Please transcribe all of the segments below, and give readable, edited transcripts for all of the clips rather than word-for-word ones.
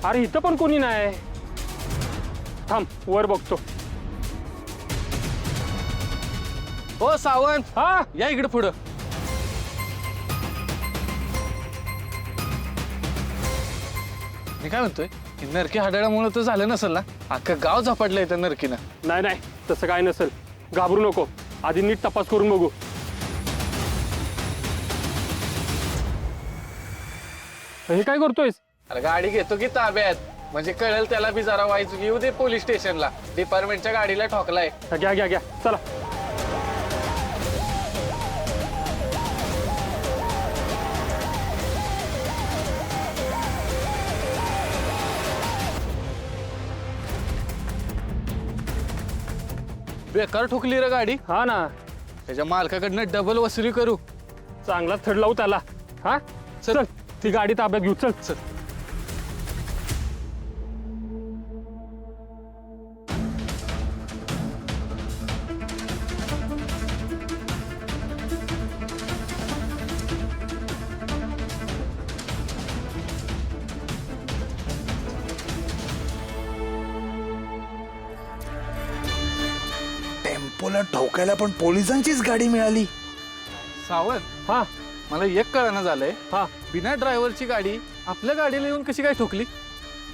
अरे इथं पण कोणी नाही. थांब वर बघतो. हो सावंत, हा या इकडे पुढं. मी काय म्हणतोय, नरकी हाडळामुळे तर झालं नसेल ना? अख्खं गाव झपाटलंय त्या नरकीनं. नाही नाही तसं काय नसेल. घाबरू नको, आधी नीट तपास करून बघू. हे काय करतोयस? अरे गाडी घेतो की ताब्यात, म्हणजे कळेल त्याला बी जरा वाईच. येऊ दे पोलीस स्टेशनला, डिपार्टमेंटच्या गाडीला ठोकलाय. घ्या घ्या घ्या चला. बेकार ठोकली रे गाडी. हा ना, त्याच्या मालकाकडनं डबल वसुली करू. चांगला थड लावू त्याला. हा चल ती गाडी ताब्यात घेऊ. चल चल. टेम्पोला ठोकायला पण पोलिसांचीच गाडी मिळाली. सावंत, हा मला एक कळना झालंय, हा बिना ड्रायव्हरची गाडी आपल्या गाडीला येऊन कशी काय ठोकली?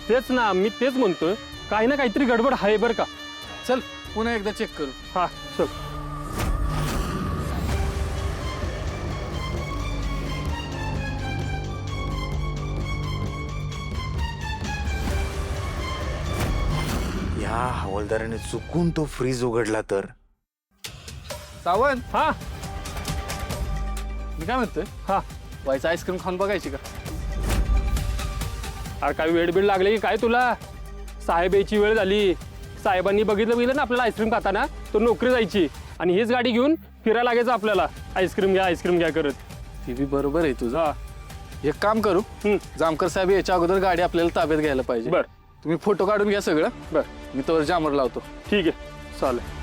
तेच ना, मी तेच म्हणतोय. काही ना काहीतरी गडबड आहे बरं का. चल पुन्हा एकदा चेक करू. हा चल. या हवालदाराने चुकून तो फ्रीज उघडला तर. सावंत, हा मी काय म्हणतोय, हा व्हायचं आईस्क्रीम खाऊन बघायची का? अरे काय वेळ बीड लागले की काय तुला? साहेब यायची वेळ झाली. साहेबांनी बघितलं ना आपल्याला आईस्क्रीम खाताना, तर नोकरी जायची आणि हीच गाडी घेऊन फिरायला लागायचं आपल्याला. आईस्क्रीम घ्या करत. ती बी बरोबर आहे तुझा. हा एक काम करू, जामकर साहेब याच्या अगोदर गाडी आपल्याला ताब्यात घ्यायला पाहिजे. बर तुम्ही फोटो काढून घ्या सगळं. बर मी तोवर जामर लावतो. ठीक आहे चालेल.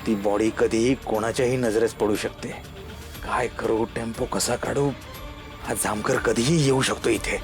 ती बॉडी कधीही कोणाच्याही नजरेस पडू शकते. काय करू, टेम्पो कसा काढू? हा जामकर कधीही येऊ शकतो इथे.